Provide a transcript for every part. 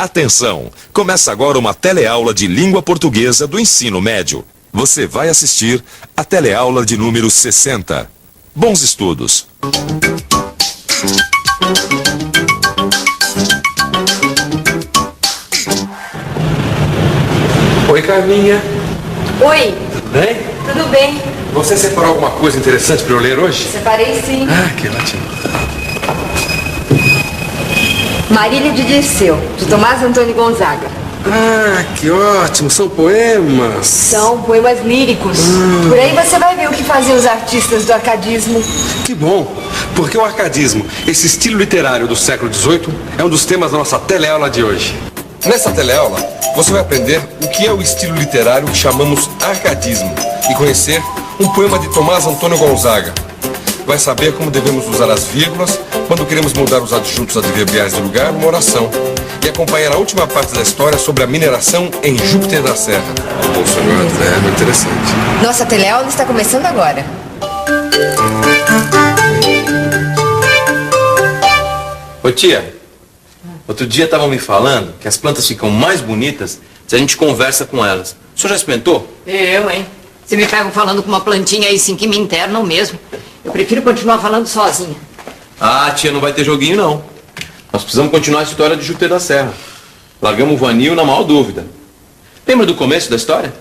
Atenção! Começa agora uma teleaula de língua portuguesa do ensino médio. Você vai assistir a teleaula de número 60. Bons estudos! Oi, Carminha. Oi. Tudo bem? Tudo bem. Você separou alguma coisa interessante para eu ler hoje? Separei sim. Ah, que ótimo. Marília de Dirceu, de Tomás Antônio Gonzaga. Ah, que ótimo. São poemas. São poemas líricos. Por aí você vai ver o que faziam os artistas do arcadismo. Que bom, porque o arcadismo, esse estilo literário do século XVIII, é um dos temas da nossa teleaula de hoje. Nessa teleaula, você vai aprender o que é o estilo literário que chamamos arcadismo e conhecer um poema de Tomás Antônio Gonzaga. Vai saber como devemos usar as vírgulas quando queremos mudar os adjuntos adverbiais do lugar numa oração e acompanhar a última parte da história sobre a mineração em Júpiter da Serra. Poxa, é muito interessante. Nossa teleaula está começando agora. Ô tia, outro dia estavam me falando que as plantas ficam mais bonitas se a gente conversa com elas. O senhor já experimentou? Eu, hein? Se me pegam falando com uma plantinha aí, sim, que me internam mesmo. Eu prefiro continuar falando sozinha. Ah, tia, não vai ter joguinho, não. Nós precisamos continuar a história de Júpiter da Serra. Largamos o Vanil na maior dúvida. Lembra do começo da história?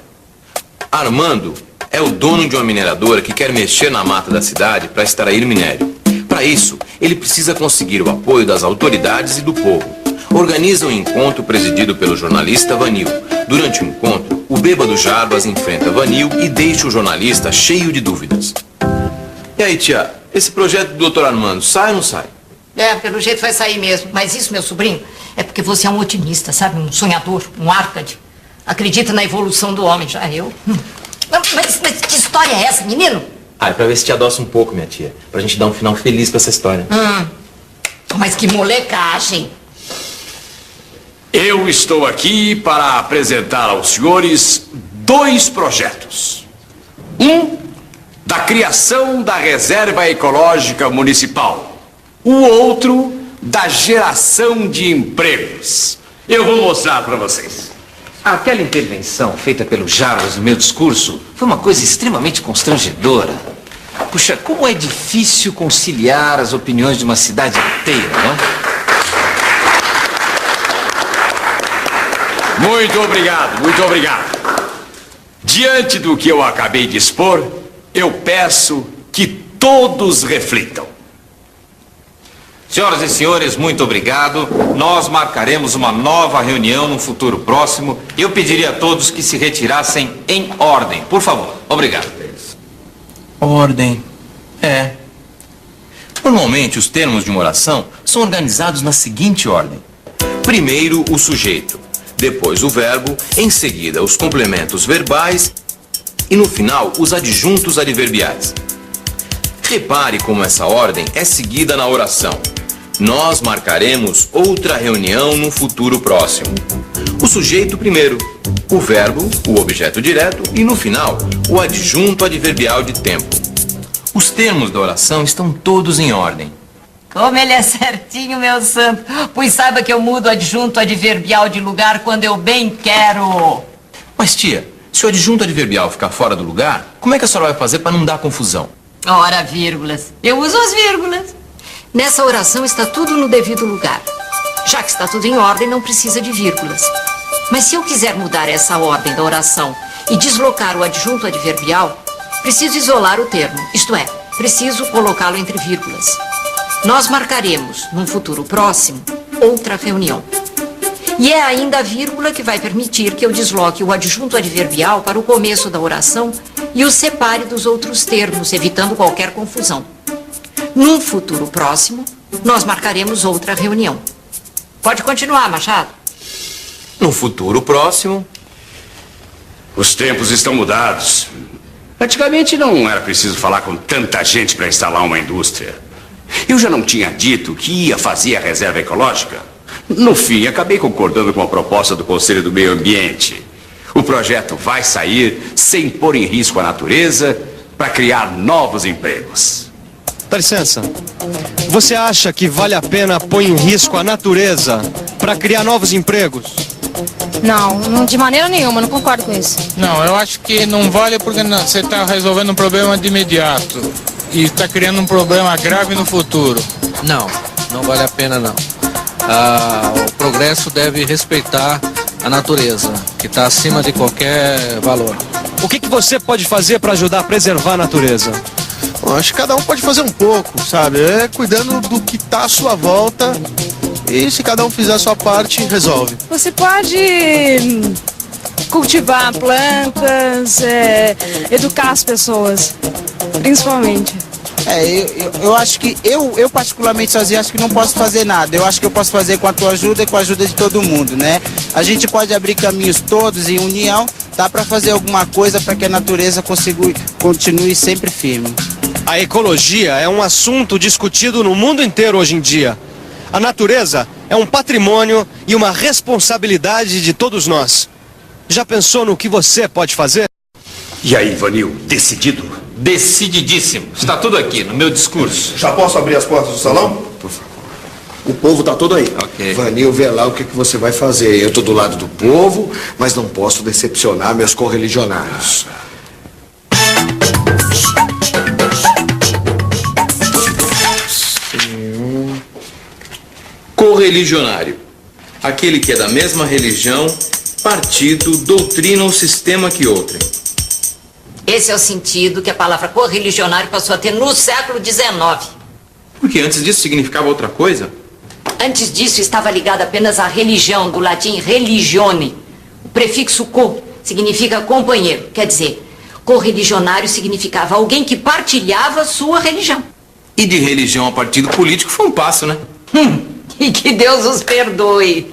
Armando é o dono de uma mineradora que quer mexer na mata da cidade para extrair minério. Para isso, ele precisa conseguir o apoio das autoridades e do povo. Organiza um encontro presidido pelo jornalista Vanil. Durante o encontro, o bêbado Jarbas enfrenta Vanil e deixa o jornalista cheio de dúvidas. E aí, tia, esse projeto do Dr. Armando sai ou não sai? É, pelo jeito vai sair mesmo. Mas isso, meu sobrinho, é porque você é um otimista, sabe? Um sonhador, um Arcade. Acredita na evolução do homem, já eu. Mas que história é essa, menino? Ah, é pra ver se te adoça um pouco, minha tia. Pra gente dar um final feliz pra essa história. Mas que molecagem. Eu estou aqui para apresentar aos senhores 2 projetos. Um, da criação da Reserva Ecológica Municipal. O outro, da geração de empregos. Eu vou mostrar para vocês. Aquela intervenção feita pelo Jarbas no meu discurso foi uma coisa extremamente constrangedora. Puxa, como é difícil conciliar as opiniões de uma cidade inteira, não? Muito obrigado, muito obrigado. Diante do que eu acabei de expor, eu peço que todos reflitam. Senhoras e senhores, muito obrigado. Nós marcaremos uma nova reunião no futuro próximo e eu pediria a todos que se retirassem em ordem, por favor. Obrigado. Ordem. É. Normalmente, os termos de uma oração são organizados na seguinte ordem. Primeiro, o sujeito. Depois, o verbo. Em seguida, os complementos verbais. E, no final, os adjuntos adverbiais. Repare como essa ordem é seguida na oração. Nós marcaremos outra reunião no futuro próximo. O sujeito primeiro, o verbo, o objeto direto e, no final, o adjunto adverbial de tempo. Os termos da oração estão todos em ordem. Como ele é certinho, meu santo. Pois saiba que eu mudo adjunto adverbial de lugar quando eu bem quero. Mas, tia, se o adjunto adverbial ficar fora do lugar, como é que a senhora vai fazer para não dar confusão? Ora, vírgulas. Eu uso as vírgulas. Nessa oração está tudo no devido lugar. Já que está tudo em ordem, não precisa de vírgulas. Mas se eu quiser mudar essa ordem da oração e deslocar o adjunto adverbial, preciso isolar o termo, isto é, preciso colocá-lo entre vírgulas. Nós marcaremos, num futuro próximo, outra reunião. E é ainda a vírgula que vai permitir que eu desloque o adjunto adverbial para o começo da oração e o separe dos outros termos, evitando qualquer confusão. Num futuro próximo, nós marcaremos outra reunião. Pode continuar, Machado. No futuro próximo... Os tempos estão mudados. Antigamente não era preciso falar com tanta gente para instalar uma indústria. Eu já não tinha dito que ia fazer a reserva ecológica. No fim, acabei concordando com a proposta do Conselho do Meio Ambiente. O projeto vai sair sem pôr em risco a natureza para criar novos empregos. Dá licença. Você acha que vale a pena pôr em risco a natureza para criar novos empregos? Não, de maneira nenhuma, não concordo com isso. Não, eu acho que não vale porque você está resolvendo um problema de imediato e está criando um problema grave no futuro. Não vale a pena não. O progresso deve respeitar a natureza, que está acima de qualquer valor. O que você pode fazer para ajudar a preservar a natureza? Bom, acho que cada um pode fazer um pouco, sabe? Cuidando do que está à sua volta. E se cada um fizer a sua parte, resolve. Você pode cultivar plantas, educar as pessoas, principalmente. Eu acho que eu particularmente sozinho acho que não posso fazer nada. Eu acho que eu posso fazer com a tua ajuda e com a ajuda de todo mundo, né? A gente pode abrir caminhos todos em união, dá para fazer alguma coisa para que a natureza continue sempre firme. A ecologia é um assunto discutido no mundo inteiro hoje em dia. A natureza é um patrimônio e uma responsabilidade de todos nós. Já pensou no que você pode fazer? E aí, Vanil, decidido? Decididíssimo. Está tudo aqui no meu discurso. Já posso abrir as portas do salão? Por favor. O povo tá todo aí. Ok. Vanil, vê lá o que você vai fazer. Eu tô do lado do povo, mas não posso decepcionar meus correligionários. Correligionário. Aquele que é da mesma religião, partido, doutrina ou sistema que outrem. Esse é o sentido que a palavra correligionário passou a ter no século XIX. Porque antes disso significava outra coisa? Antes disso estava ligado apenas à religião, do latim religione. O prefixo co significa companheiro, quer dizer, correligionário significava alguém que partilhava sua religião. E de religião a partido político foi um passo, né? E que Deus os perdoe.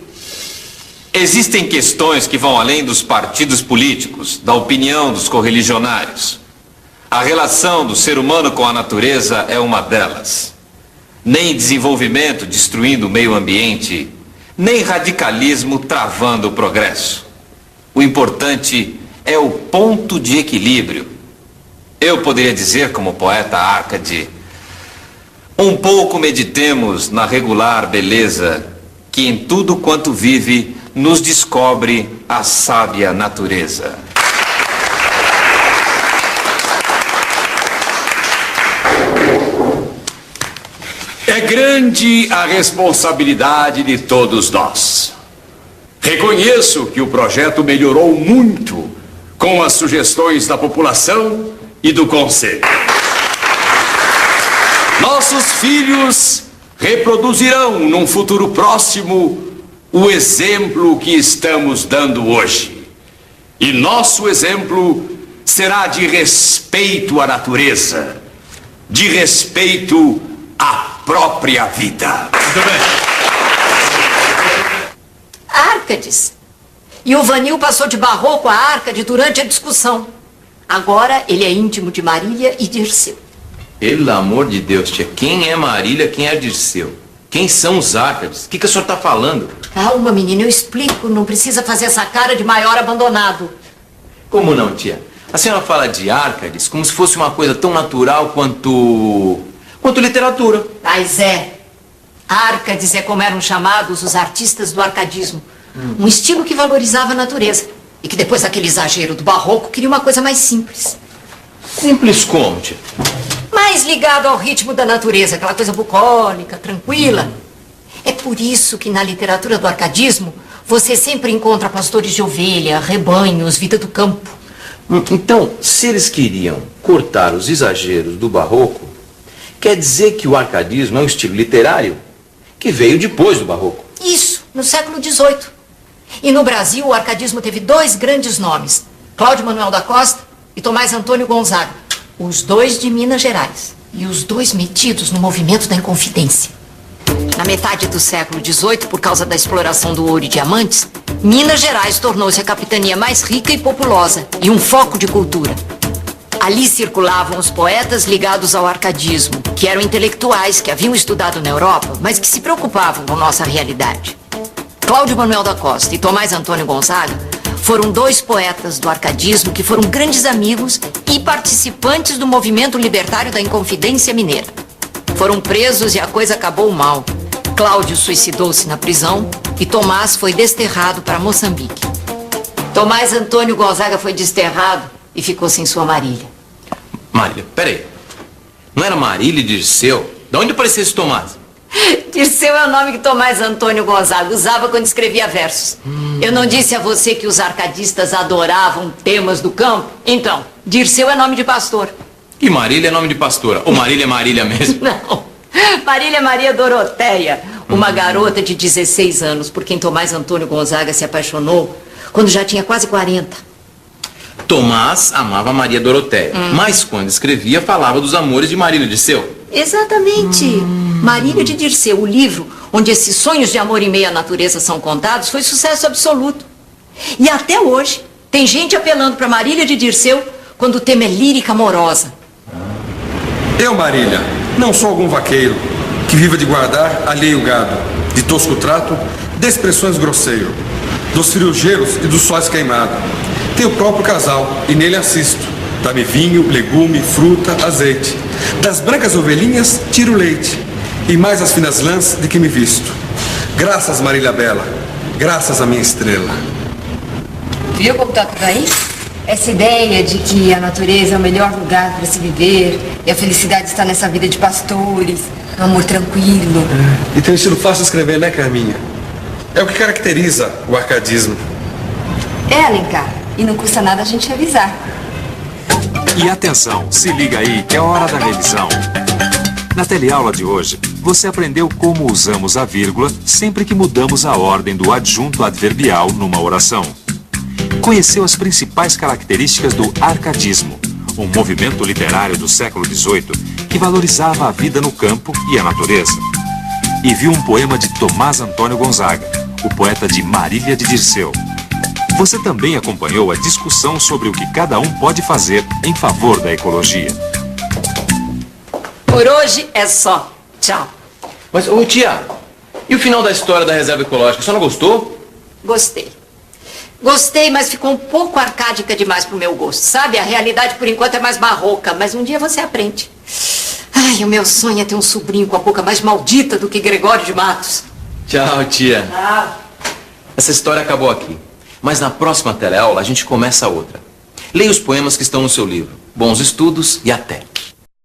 Existem questões que vão além dos partidos políticos, da opinião dos correligionários. A relação do ser humano com a natureza é uma delas. Nem desenvolvimento destruindo o meio ambiente, nem radicalismo travando o progresso. O importante é o ponto de equilíbrio. Eu poderia dizer, como poeta Árcade, um pouco meditemos na regular beleza que em tudo quanto vive nos descobre a sábia natureza. É grande a responsabilidade de todos nós. Reconheço que o projeto melhorou muito com as sugestões da população e do Conselho. Nossos filhos reproduzirão num futuro próximo o exemplo que estamos dando hoje. E nosso exemplo será de respeito à natureza, de respeito à própria vida. Muito bem. Árcades. E o Vanil passou de Barroco a Árcade durante a discussão. Agora ele é íntimo de Marília e Dirceu. Pelo amor de Deus, tia, quem é Marília, quem é Dirceu? Quem são os Árcades? O que a senhora está falando? Calma, menina, eu explico. Não precisa fazer essa cara de maior abandonado. Como não, tia? A senhora fala de Árcades como se fosse uma coisa tão natural quanto literatura. Mas é. Árcades é como eram chamados os artistas do arcadismo. Um estilo que valorizava a natureza. E que depois daquele exagero do barroco queria uma coisa mais simples. Simples como, tia? Mais ligado ao ritmo da natureza, aquela coisa bucólica, tranquila. É por isso que na literatura do arcadismo você sempre encontra pastores de ovelha, rebanhos, vida do campo. Então, se eles queriam cortar os exageros do barroco, quer dizer que o arcadismo é um estilo literário que veio depois do barroco. Isso, no século XVIII. E no Brasil o arcadismo teve dois grandes nomes, Cláudio Manuel da Costa e Tomás Antônio Gonzaga. Os dois de Minas Gerais. E os dois metidos no movimento da Inconfidência. Na metade do século XVIII, por causa da exploração do ouro e diamantes, Minas Gerais tornou-se a capitania mais rica e populosa e um foco de cultura. Ali circulavam os poetas ligados ao arcadismo, que eram intelectuais que haviam estudado na Europa, mas que se preocupavam com nossa realidade. Cláudio Manuel da Costa e Tomás Antônio Gonzaga foram dois poetas do arcadismo que foram grandes amigos e participantes do movimento libertário da Inconfidência Mineira. Foram presos e a coisa acabou mal. Cláudio suicidou-se na prisão e Tomás foi desterrado para Moçambique. Tomás Antônio Gonzaga foi desterrado e ficou sem sua Marília. Marília, peraí. Não era Marília de Dirceu? De onde apareceu esse Tomás? Dirceu é o nome que Tomás Antônio Gonzaga usava quando escrevia versos. Eu não disse a você que os arcadistas adoravam temas do campo? Então, Dirceu é nome de pastor. E Marília é nome de pastora. Ou Marília é Marília mesmo? Não. Marília é Maria Doroteia, uma garota de 16 anos por quem Tomás Antônio Gonzaga se apaixonou quando já tinha quase 40. Tomás amava Maria Doroteia, mas quando escrevia falava dos amores de Marília de Dirceu. Exatamente. Marília de Dirceu, o livro onde esses sonhos de amor em meio à natureza são contados, foi sucesso absoluto. E até hoje tem gente apelando para Marília de Dirceu quando o tema é lírica amorosa. Eu, Marília, não sou algum vaqueiro que viva de guardar alheio gado, de tosco trato, de expressões grosseiro, dos friogeiros e dos sóis queimados. Tenho o próprio casal e nele assisto. Dá-me vinho, legume, fruta, azeite. Das brancas ovelhinhas tiro leite e mais as finas lãs de que me visto. Graças, Marília Bela, graças à minha estrela. Viu como tá tudo aí? Essa ideia de que a natureza é o melhor lugar para se viver e a felicidade está nessa vida de pastores, um amor tranquilo. E tem um estilo fácil de escrever, né, Carminha? É o que caracteriza o arcadismo. É, Alencar, e não custa nada a gente revisar. E atenção, se liga aí que é hora da revisão. Na teleaula de hoje, você aprendeu como usamos a vírgula sempre que mudamos a ordem do adjunto adverbial numa oração. Conheceu as principais características do arcadismo, um movimento literário do século XVIII que valorizava a vida no campo e a natureza. E viu um poema de Tomás Antônio Gonzaga, o poeta de Marília de Dirceu. Você também acompanhou a discussão sobre o que cada um pode fazer em favor da ecologia. Por hoje é só. Tchau. Mas, ô tia, e o final da história da reserva ecológica? Você não gostou? Gostei. Gostei, mas ficou um pouco arcádica demais pro meu gosto. Sabe, a realidade por enquanto é mais barroca, mas um dia você aprende. Ai, o meu sonho é ter um sobrinho com a boca mais maldita do que Gregório de Matos. Tchau, tia. Tchau. Essa história acabou aqui. Mas na próxima teleaula a gente começa outra. Leia os poemas que estão no seu livro. Bons estudos e até!